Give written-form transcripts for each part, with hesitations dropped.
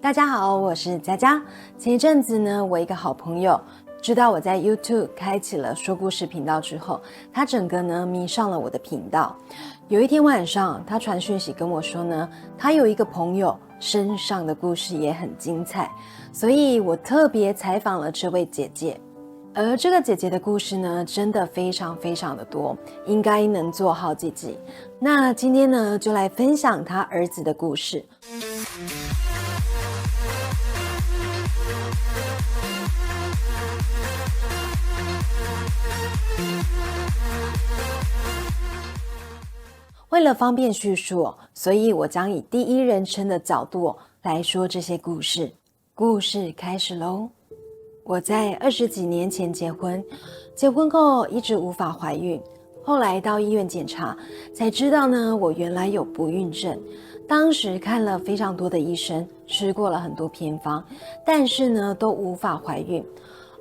大家好，我是佳佳。前一阵子呢，我一个好朋友知道我在 YouTube 开启了说故事频道之后，他整个呢迷上了我的频道。有一天晚上，他传讯息跟我说呢，他有一个朋友身上的故事也很精彩，所以我特别采访了这位姐姐。而这个姐姐的故事呢，真的非常非常的多，应该能做好几集。那今天呢，就来分享她儿子的故事。为了方便叙述，所以我将以第一人称的角度来说这些故事。故事开始咯。我在20几年前结婚后一直无法怀孕，后来到医院检查才知道呢，我原来有不孕症。当时看了非常多的医生，吃过了很多偏方，但是呢都无法怀孕。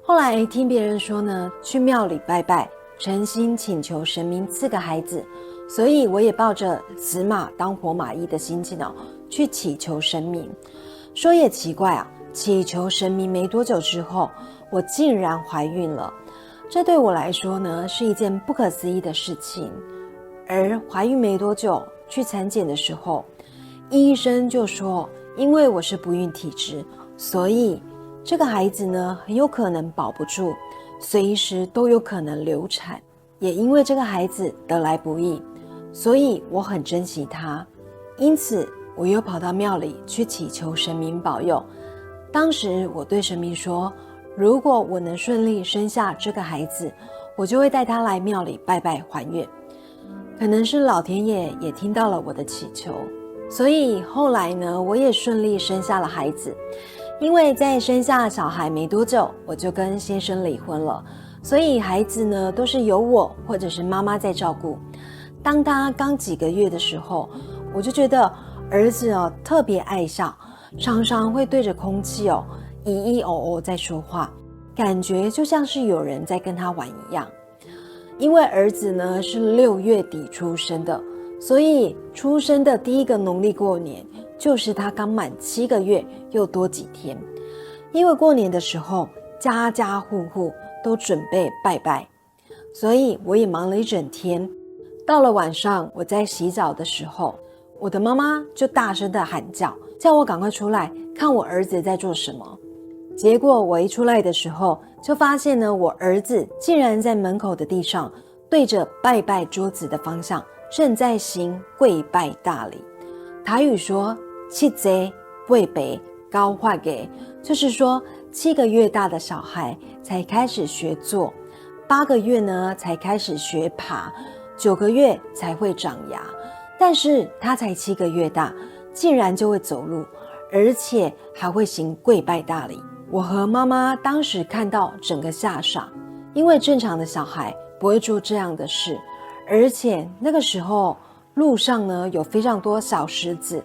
后来听别人说呢，去庙里拜拜，诚心请求神明赐个孩子，所以我也抱着死马当活马医的心情去祈求神明。说也奇怪啊，祈求神明没多久之后，我竟然怀孕了。这对我来说呢，是一件不可思议的事情。而怀孕没多久，去产检的时候，医生就说，因为我是不孕体质，所以这个孩子呢，很有可能保不住，随时都有可能流产。也因为这个孩子得来不易，所以我很珍惜他。因此我又跑到庙里去祈求神明保佑。当时我对神明说，如果我能顺利生下这个孩子，我就会带他来庙里拜拜还愿。可能是老天爷也听到了我的祈求，所以后来呢，我也顺利生下了孩子。因为在生下小孩没多久，我就跟先生离婚了，所以孩子呢都是由我或者是妈妈在照顾。当他刚几个月的时候，我就觉得儿子特别爱笑，常常会对着空气咿咿哦哦在说话，感觉就像是有人在跟他玩一样。因为儿子呢是6月底出生的，所以出生的第一个农历过年就是他刚满7个月又多几天。因为过年的时候家家户户都准备拜拜，所以我也忙了一整天。到了晚上，我在洗澡的时候，我的妈妈就大声的喊叫我赶快出来看我儿子在做什么。结果我一出来的时候，就发现呢，我儿子竟然在门口的地上对着拜拜桌子的方向正在行跪拜大礼。台语说七节跪拜高化给，就是说7个月大的小孩才开始学坐，8个月呢才开始学爬，9个月才会长牙。但是他才7个月大，竟然就会走路，而且还会行跪拜大礼。我和妈妈当时看到整个吓傻，因为正常的小孩不会做这样的事，而且那个时候路上呢有非常多小石子，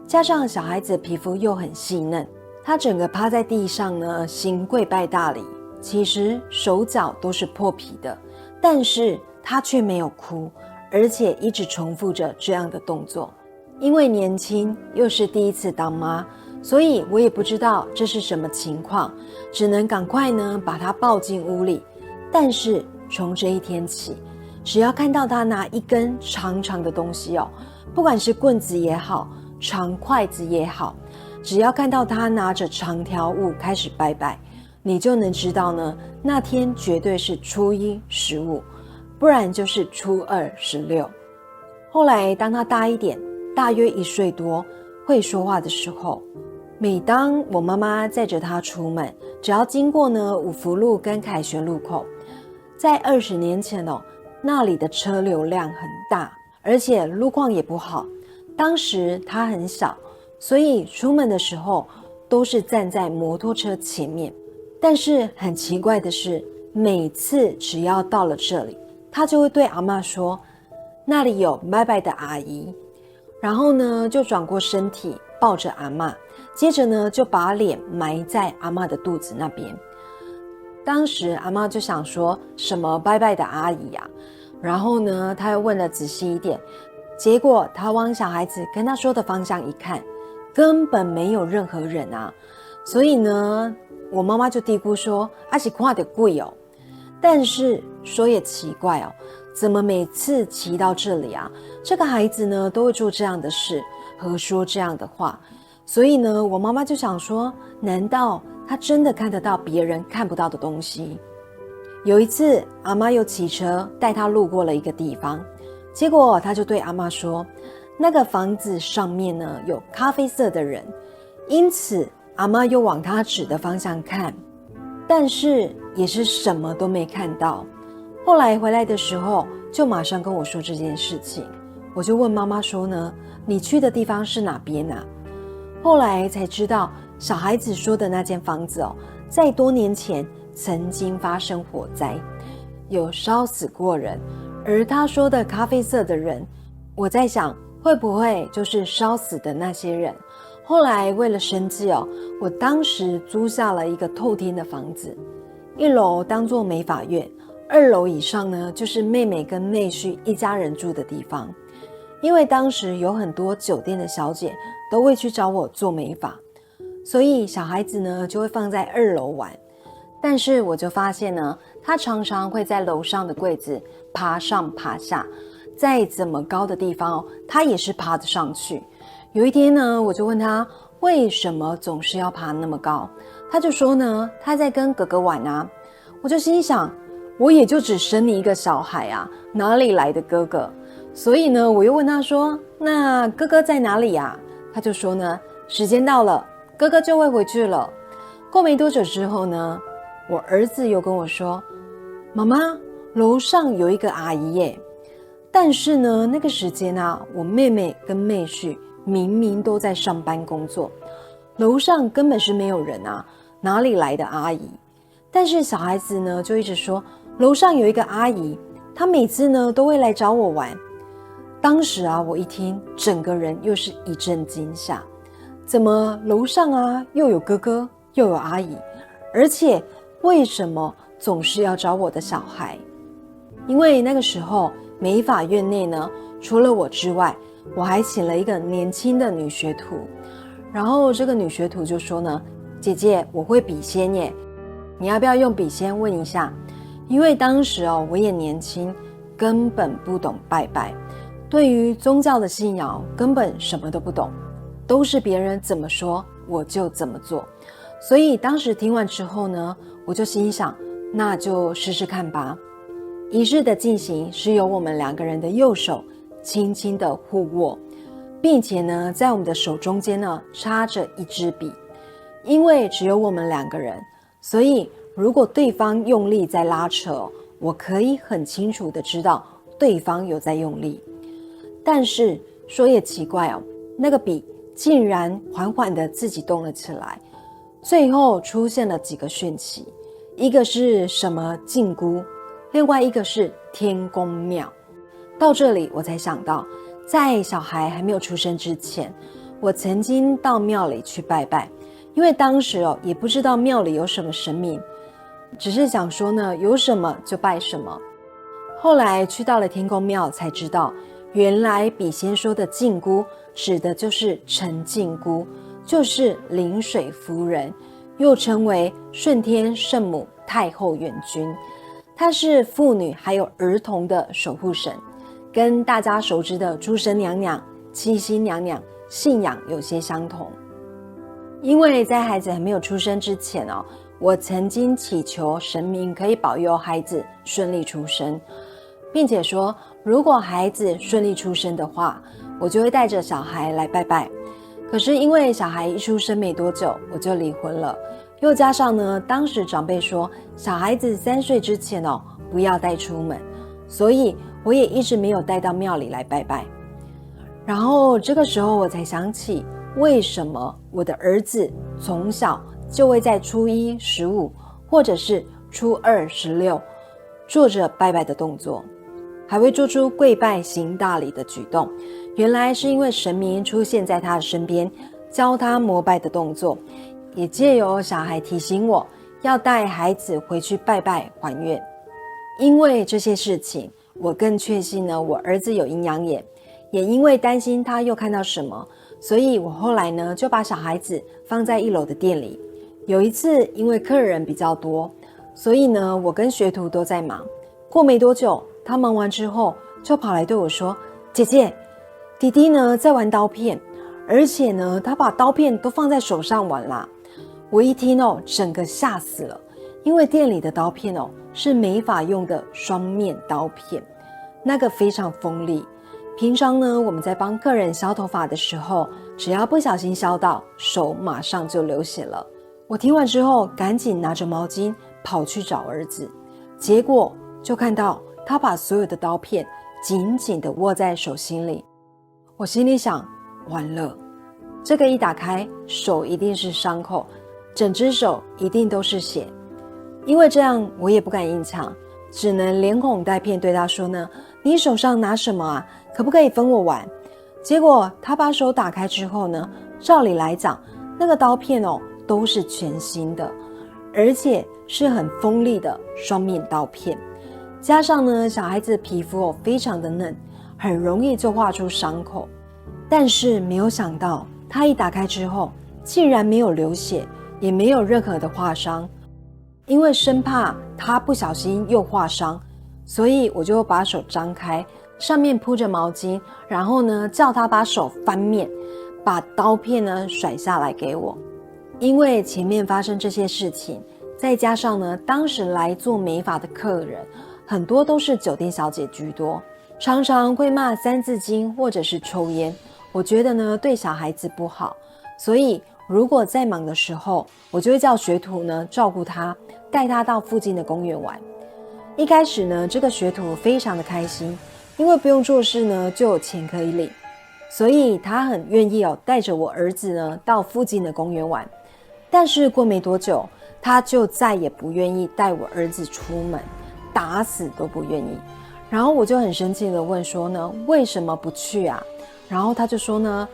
加上小孩子的皮肤又很细嫩，他整个趴在地上呢行跪拜大礼，其实手脚都是破皮的，但是他却没有哭，而且一直重复着这样的动作。因为年轻又是第一次当妈，所以我也不知道这是什么情况，只能赶快呢把他抱进屋里。但是从这一天起，只要看到他拿一根长长的东西不管是棍子也好，长筷子也好，只要看到他拿着长条物开始拜拜，你就能知道呢，那天绝对是初一15，不然就是初2 16。后来当他大一点，大约1岁多，会说话的时候，每当我妈妈载着他出门，只要经过呢五福路跟凯旋路口，在20年前那里的车流量很大，而且路况也不好。当时他很小，所以出门的时候都是站在摩托车前面。但是很奇怪的是，每次只要到了这里，他就会对阿嬷说，那里有拜拜的阿姨，然后呢就转过身体抱着阿嬷，接着呢就把脸埋在阿嬷的肚子那边。当时阿嬷就想说，什么拜拜的阿姨啊，然后呢他又问了仔细一点，结果他往小孩子跟他说的方向一看，根本没有任何人啊。所以呢，我妈妈就嘀咕说是看到鬼哦。但是说也奇怪哦，怎么每次骑到这里啊，这个孩子呢都会做这样的事和说这样的话。所以呢，我妈妈就想说，难道他真的看得到别人看不到的东西？有一次，阿妈又骑车带他路过了一个地方，结果他就对阿妈说，那个房子上面呢有咖啡色的人，因此阿妈又往他指的方向看，但是也是什么都没看到。后来回来的时候，就马上跟我说这件事情。我就问妈妈说呢，你去的地方是哪边啊？后来才知道，小孩子说的那间房子在多年前曾经发生火灾，有烧死过人。而他说的咖啡色的人，我在想会不会就是烧死的那些人。后来为了生计我当时租下了一个透天的房子，1楼当作美发院，2楼以上呢就是妹妹跟妹婿一家人住的地方。因为当时有很多酒店的小姐都会去找我做美发，所以小孩子呢就会放在2楼玩。但是我就发现呢，他常常会在楼上的柜子爬上爬下，再怎么高的地方他也是爬得上去。有一天呢，我就问他为什么总是要爬那么高，他就说呢，他在跟哥哥玩啊。我就心想，我也就只生你一个小孩啊，哪里来的哥哥？所以呢，我又问他说，那哥哥在哪里啊？他就说呢，时间到了，哥哥就会回去了。过没多久之后呢，我儿子又跟我说，妈妈，楼上有一个阿姨耶。但是呢，那个时间啊，我妹妹跟妹婿明明都在上班工作，楼上根本是没有人啊，哪里来的阿姨？但是小孩子呢，就一直说楼上有一个阿姨，她每次呢都会来找我玩。当时啊，我一听，整个人又是一阵惊吓，怎么楼上啊又有哥哥又有阿姨，而且为什么总是要找我的小孩？因为那个时候美发院内呢，除了我之外，我还请了一个年轻的女学徒。然后这个女学徒就说呢，姐姐，我会笔仙耶，你要不要用笔仙问一下？因为当时我也年轻，根本不懂拜拜，对于宗教的信仰根本什么都不懂，都是别人怎么说我就怎么做。所以当时听完之后呢，我就心想，那就试试看吧。仪式的进行是由我们2个人的右手轻轻的互握，并且呢，在我们的手中间呢插着一支笔。因为只有我们2个人，所以如果对方用力在拉扯，我可以很清楚的知道对方有在用力。但是说也奇怪那个笔竟然缓缓的自己动了起来。最后出现了几个讯息，一个是什么禁箍，另外一个是天公庙。到这里我才想到，在小孩还没有出生之前，我曾经到庙里去拜拜。因为当时也不知道庙里有什么神明，只是想说呢，有什么就拜什么。后来去到了天公庙才知道，原来笔仙说的禁箍指的就是陈靖姑，就是临水夫人，又称为顺天圣母太后元君。她是妇女还有儿童的守护神，跟大家熟知的诸神娘娘、七星娘娘信仰有些相同。因为在孩子还没有出生之前我曾经祈求神明可以保佑孩子顺利出生，并且说如果孩子顺利出生的话，我就会带着小孩来拜拜。可是因为小孩一出生没多久我就离婚了，又加上呢，当时长辈说小孩子3岁之前不要带出门，所以我也一直没有带到庙里来拜拜。然后这个时候我才想起，为什么我的儿子从小就会在初1、15或者是初2、16做着拜拜的动作，还会做出跪拜行大礼的举动。原来是因为神明出现在他的身边，教他膜拜的动作，也借由小孩提醒我要带孩子回去拜拜还愿。因为这些事情，我更确信呢，我儿子有阴阳眼，也因为担心他又看到什么，所以我后来呢就把小孩子放在1楼的店里。有一次因为客人比较多，所以呢我跟学徒都在忙。过没多久，他忙完之后就跑来对我说，姐姐，弟弟呢在玩刀片，而且呢他把刀片都放在手上玩啦。我一听整个吓死了，因为店里的刀片是美发用的双面刀片，那个非常锋利。平常呢我们在帮客人削头发的时候，只要不小心削到，手马上就流血了。我听完之后赶紧拿着毛巾跑去找儿子，结果就看到他把所有的刀片紧紧地握在手心里。我心里想，完了，这个一打开，手一定是伤口，整只手一定都是血。因为这样我也不敢硬抢，只能连哄带骗对他说呢，你手上拿什么啊？可不可以分我玩？结果他把手打开之后呢，照理来讲，那个刀片都是全新的，而且是很锋利的双面刀片。加上呢，小孩子的皮肤非常的嫩，很容易就画出伤口。但是没有想到，他一打开之后，竟然没有流血，也没有任何的划伤。因为生怕他不小心又划伤，所以我就把手张开，上面铺着毛巾，然后呢叫他把手翻面，把刀片呢甩下来给我。因为前面发生这些事情，再加上呢当时来做美发的客人很多都是酒店小姐居多，常常会骂三字经或者是抽烟，我觉得呢对小孩子不好，所以如果在忙的时候，我就会叫学徒呢照顾他，带他到附近的公园玩。一开始呢，这个学徒非常的开心，因为不用做事呢就有钱可以领，所以他很愿意带着我儿子呢到附近的公园玩。但是过没多久，他就再也不愿意带我儿子出门，打死都不愿意。然后我就很生气的问说呢，为什么不去啊？然后他就说呢，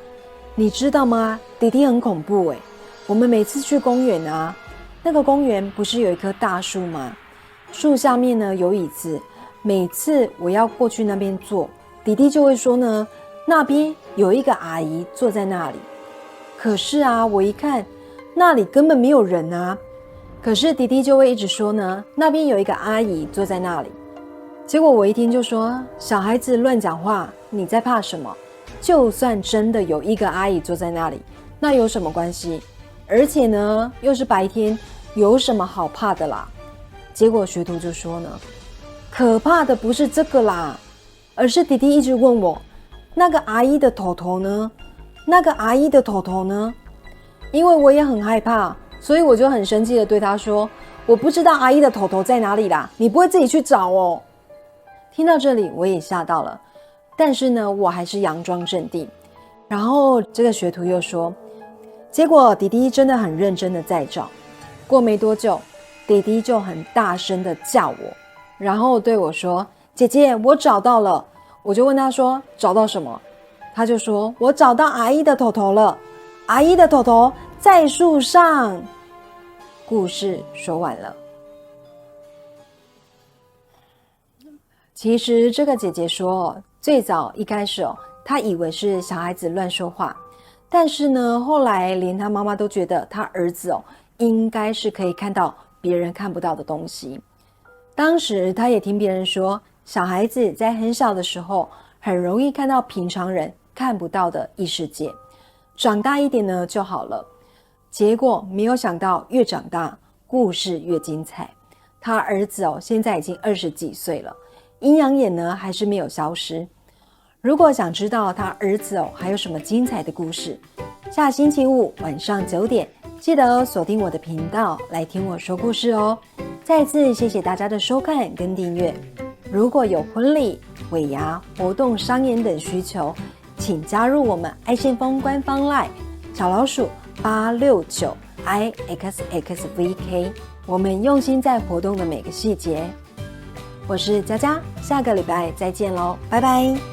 你知道吗？弟弟很恐怖欸，我们每次去公园啊，那个公园不是有一棵大树吗？树下面呢有椅子，每次我要过去那边坐，弟弟就会说呢，那边有一个阿姨坐在那里。可是啊，我一看那里根本没有人啊，可是弟弟就会一直说呢，那边有一个阿姨坐在那里。结果我一听就说，小孩子乱讲话，你在怕什么？就算真的有一个阿姨坐在那里，那有什么关系？而且呢又是白天，有什么好怕的啦？结果学徒就说呢，可怕的不是这个啦，而是弟弟一直问我，那个阿姨的头头呢？那个阿姨的头头呢？因为我也很害怕，所以我就很生气的对他说，我不知道阿姨的头头在哪里啦，你不会自己去找哦。听到这里我也吓到了，但是呢我还是佯装镇定。然后这个学徒又说，结果弟弟真的很认真的在找，过没多久，弟弟就很大声的叫我，然后对我说，姐姐，我找到了。我就问他说，找到什么？他就说，我找到阿姨的头头了，阿姨的头头在树上。故事说完了。其实这个姐姐说，最早一开始她以为是小孩子乱说话，但是呢后来连她妈妈都觉得她儿子应该是可以看到别人看不到的东西。当时她也听别人说，小孩子在很小的时候很容易看到平常人看不到的异世界，长大一点呢就好了。结果没有想到越长大故事越精彩。他儿子现在已经20几岁了，阴阳眼呢还是没有消失。如果想知道他儿子还有什么精彩的故事，下星期五晚上9点记得锁定我的频道来听我说故事哦。再次谢谢大家的收看跟订阅。如果有婚礼、尾牙、活动、商演等需求，请加入我们爱信封官方 LINE 小老鼠869IXXVK， 我们用心在活动的每个细节。我是佳佳，下个礼拜再见咯，拜拜。